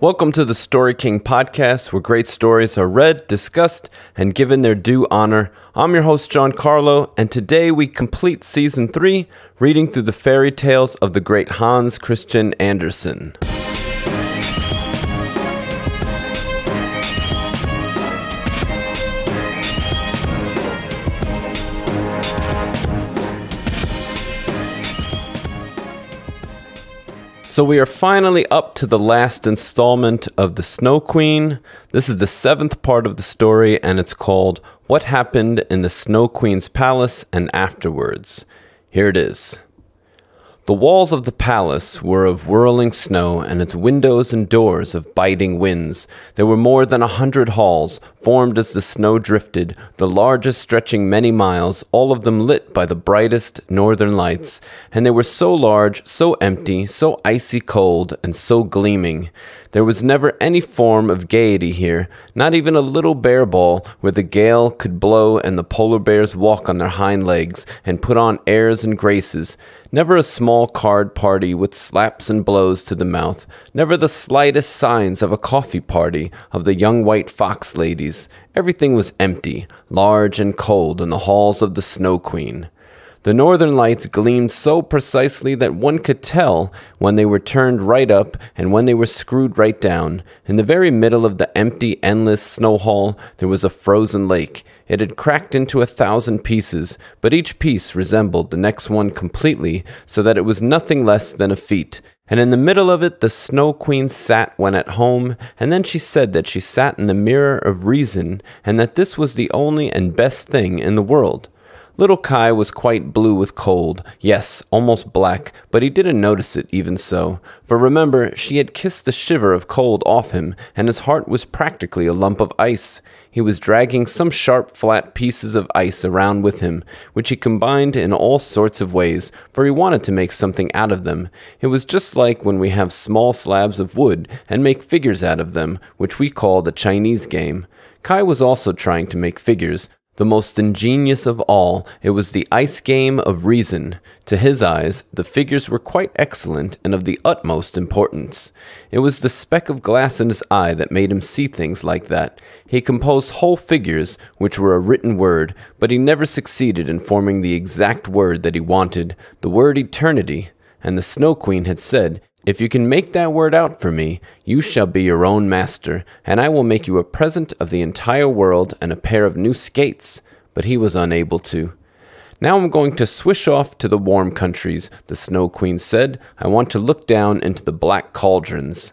Welcome to the Story King podcast, where great stories are read, discussed, and given their due honor. I'm your host, John Carlo, and today we complete Season 3, reading through the fairy tales of the great Hans Christian Andersen. So we are finally up to the last installment of The Snow Queen. This is the 7th part of the story, and it's called What Happened in the Snow Queen's Palace and Afterwards. Here it is. The walls of the palace were of whirling snow, and its windows and doors of biting winds. There were more than 100 halls, formed as the snow drifted, the largest stretching many miles, all of them lit by the brightest northern lights. And they were so large, so empty, so icy cold, and so gleaming. There was never any form of gaiety here, not even a little bear ball where the gale could blow and the polar bears walk on their hind legs and put on airs and graces. Never a small card party with slaps and blows to the mouth. Never the slightest signs of a coffee party of the young white fox ladies. Everything was empty, large and cold in the halls of the Snow Queen. The northern lights gleamed so precisely that one could tell when they were turned right up and when they were screwed right down. In the very middle of the empty, endless snow hall, there was a frozen lake. It had cracked into 1,000 pieces, but each piece resembled the next one completely, so that it was nothing less than a feat. And in the middle of it, the Snow Queen sat when at home, and then she said that she sat in the mirror of reason, and that this was the only and best thing in the world. Little Kai was quite blue with cold, yes, almost black, but he didn't notice it even so. For remember, she had kissed the shiver of cold off him, and his heart was practically a lump of ice. He was dragging some sharp, flat pieces of ice around with him, which he combined in all sorts of ways, for he wanted to make something out of them. It was just like when we have small slabs of wood and make figures out of them, which we call the Chinese game. Kai was also trying to make figures. The most ingenious of all, it was the ice game of reason. To his eyes, the figures were quite excellent and of the utmost importance. It was the speck of glass in his eye that made him see things like that. He composed whole figures, which were a written word, but he never succeeded in forming the exact word that he wanted, the word eternity. And the Snow Queen had said, "If you can make that word out for me, you shall be your own master, and I will make you a present of the entire world and a pair of new skates." But he was unable to. "Now I'm going to swish off to the warm countries," the Snow Queen said. "I want to look down into the black cauldrons."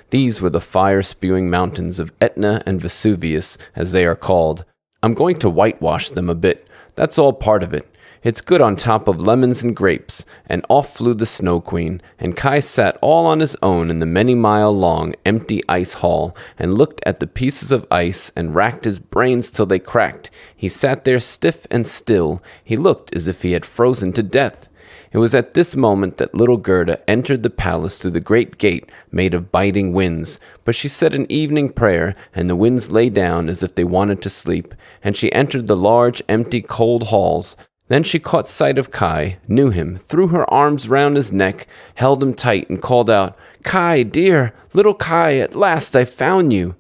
These were the fire-spewing mountains of Etna and Vesuvius, as they are called. "I'm going to whitewash them a bit. That's all part of it. It's good on top of lemons and grapes," and off flew the Snow Queen, and Kai sat all on his own in the many-mile-long, empty ice hall, and looked at the pieces of ice, and racked his brains till they cracked. He sat there stiff and still. He looked as if he had frozen to death. It was at this moment that little Gerda entered the palace through the great gate made of biting winds. But she said an evening prayer, and the winds lay down as if they wanted to sleep, and she entered the large, empty, cold halls. Then she caught sight of Kai, knew him, threw her arms round his neck, held him tight, and called out, "Kai, dear, little Kai, at last I've found you."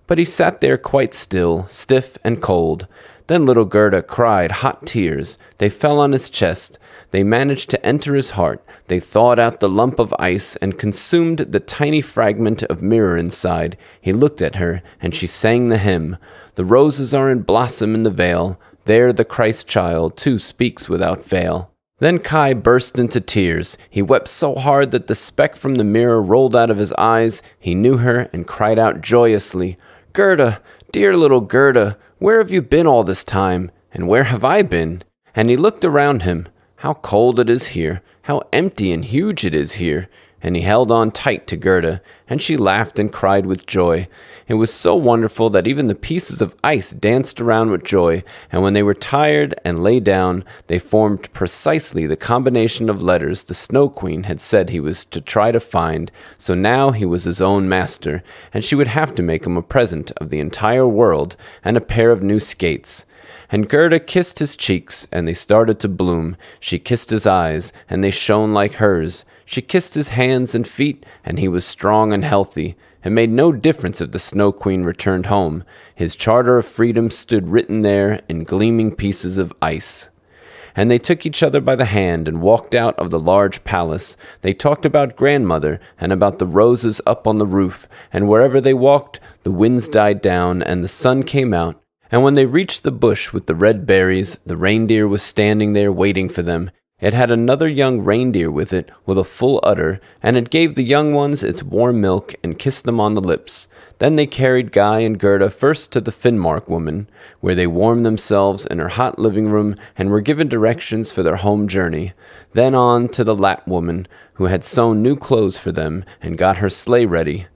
But he sat there quite still, stiff and cold. Then little Gerda cried hot tears. They fell on his chest. They managed to enter his heart. They thawed out the lump of ice and consumed the tiny fragment of mirror inside. He looked at her, and she sang the hymn, "The roses are in blossom in the vale. There the Christ child, too, speaks without fail." Then Kai burst into tears. He wept so hard that the speck from the mirror rolled out of his eyes. He knew her and cried out joyously, "Gerda, dear little Gerda, where have you been all this time? And where have I been?" And he looked around him. How cold it is here. How empty and huge it is here. And he held on tight to Gerda, and she laughed and cried with joy. It was so wonderful that even the pieces of ice danced around with joy, and when they were tired and lay down, they formed precisely the combination of letters the Snow Queen had said he was to try to find. So now he was his own master, and she would have to make him a present of the entire world and a pair of new skates. And Gerda kissed his cheeks, and they started to bloom. She kissed his eyes, and they shone like hers. She kissed his hands and feet, and he was strong and healthy. It made no difference if the Snow Queen returned home. His charter of freedom stood written there in gleaming pieces of ice. And they took each other by the hand and walked out of the large palace. They talked about grandmother and about the roses up on the roof, and wherever they walked, the winds died down and the sun came out. And when they reached the bush with the red berries, the reindeer was standing there waiting for them. It had another young reindeer with it, with a full udder, and it gave the young ones its warm milk and kissed them on the lips. Then they carried Guy and Gerda first to the Finnmark woman, where they warmed themselves in her hot living room and were given directions for their home journey. Then on to the Lapp woman, who had sewn new clothes for them and got her sleigh ready.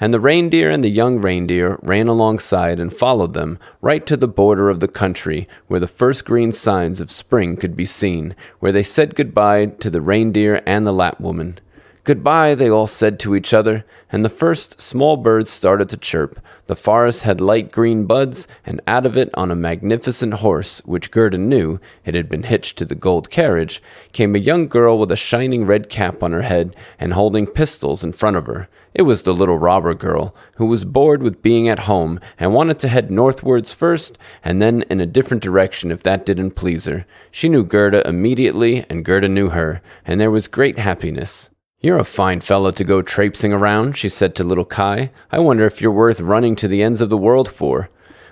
And the reindeer and the young reindeer ran alongside and followed them, right to the border of the country, where the first green signs of spring could be seen, where they said goodbye to the reindeer and the Lapp woman. "Goodbye," they all said to each other, and the first small birds started to chirp. The forest had light green buds, and out of it on a magnificent horse, which Gerda knew, it had been hitched to the gold carriage, came a young girl with a shining red cap on her head and holding pistols in front of her. It was the little robber girl, who was bored with being at home and wanted to head northwards first, and then in a different direction if that didn't please her. She knew Gerda immediately, and Gerda knew her, and there was great happiness. "You're a fine fellow to go traipsing around," she said to little Kai. "I wonder if you're worth running to the ends of the world for."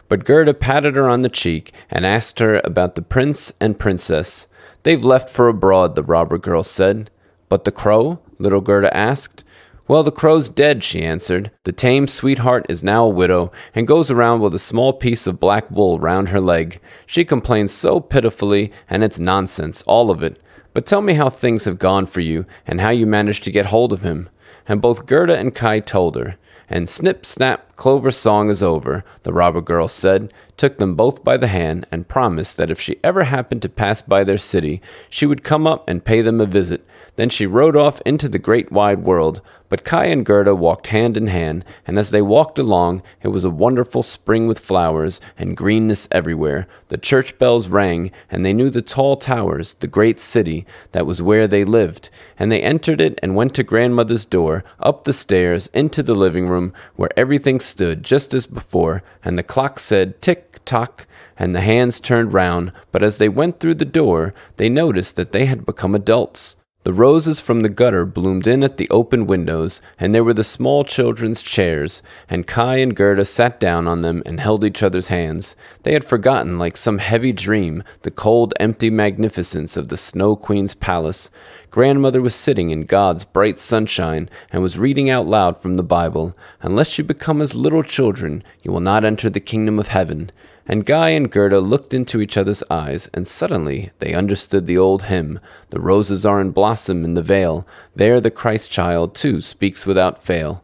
But Gerda patted her on the cheek and asked her about the prince and princess. "They've left for abroad," the robber girl said. "But the crow?" little Gerda asked. "Well, the crow's dead," she answered. "The tame sweetheart is now a widow, and goes around with a small piece of black wool round her leg. She complains so pitifully, and it's nonsense, all of it. But tell me how things have gone for you, and how you managed to get hold of him." And both Gerda and Kai told her. And snip, snap, Clover's song is over, the robber girl said, took them both by the hand, and promised that if she ever happened to pass by their city, she would come up and pay them a visit. Then she rode off into the great wide world, but Kai and Gerda walked hand in hand, and as they walked along, it was a wonderful spring with flowers and greenness everywhere. The church bells rang, and they knew the tall towers, the great city, that was where they lived. And they entered it and went to grandmother's door, up the stairs, into the living room, where everything stood just as before, and the clock said tick-tock, and the hands turned round, but as they went through the door, they noticed that they had become adults. The roses from the gutter bloomed in at the open windows, and there were the small children's chairs, and Kai and Gerda sat down on them and held each other's hands. They had forgotten, like some heavy dream, the cold, empty magnificence of the Snow Queen's palace. Grandmother was sitting in God's bright sunshine, and was reading out loud from the Bible, "Unless you become as little children, you will not enter the kingdom of heaven." And Guy and Gerda looked into each other's eyes, and suddenly they understood the old hymn, "The roses are in blossom in the vale. There the Christ child, too, speaks without fail."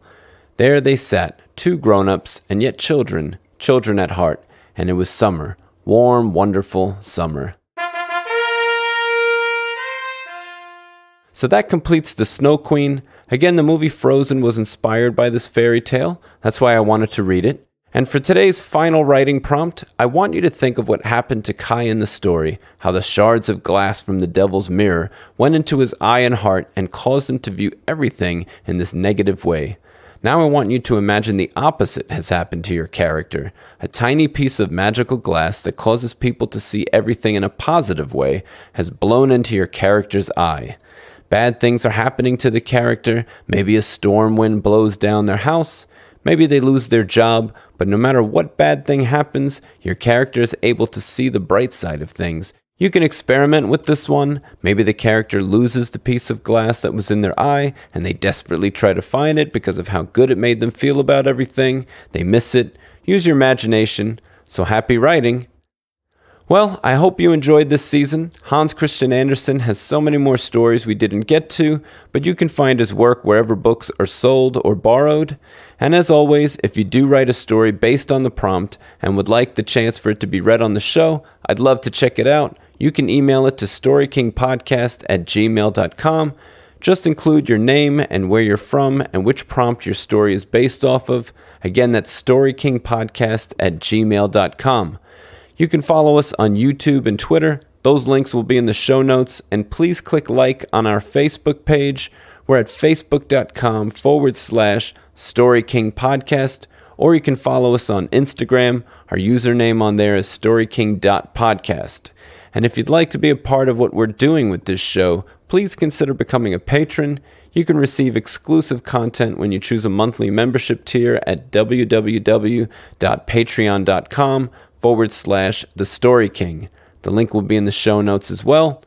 There they sat, two grown-ups, and yet children, children at heart, and it was summer, warm, wonderful summer. So that completes The Snow Queen. Again, the movie Frozen was inspired by this fairy tale. That's why I wanted to read it. And for today's final writing prompt, I want you to think of what happened to Kai in the story, how the shards of glass from the devil's mirror went into his eye and heart and caused him to view everything in this negative way. Now I want you to imagine the opposite has happened to your character. A tiny piece of magical glass that causes people to see everything in a positive way has blown into your character's eye. Bad things are happening to the character. Maybe a storm wind blows down their house. Maybe they lose their job, but no matter what bad thing happens, your character is able to see the bright side of things. You can experiment with this one. Maybe the character loses the piece of glass that was in their eye, and they desperately try to find it because of how good it made them feel about everything. They miss it. Use your imagination. So happy writing. Well, I hope you enjoyed this season. Hans Christian Andersen has so many more stories we didn't get to, but you can find his work wherever books are sold or borrowed. And as always, if you do write a story based on the prompt and would like the chance for it to be read on the show, I'd love to check it out. You can email it to storykingpodcast@gmail.com. Just include your name and where you're from and which prompt your story is based off of. Again, that's storykingpodcast@gmail.com. You can follow us on YouTube and Twitter. Those links will be in the show notes. And please click like on our Facebook page. We're at facebook.com/Story King Podcast, or you can follow us on Instagram. Our username on there is storyking.podcast. And if you'd like to be a part of what we're doing with this show, please consider becoming a patron. You can receive exclusive content when you choose a monthly membership tier at www.patreon.com/The Story King. The link will be in the show notes as well.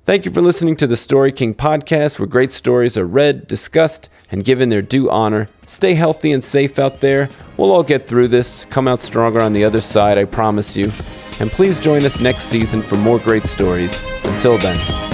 Thank you for listening to the Story King Podcast, where great stories are read, discussed, and given their due honor. Stay healthy and safe out there. We'll all get through this, come out stronger on the other side, I promise you. And please join us next season for more great stories. Until then.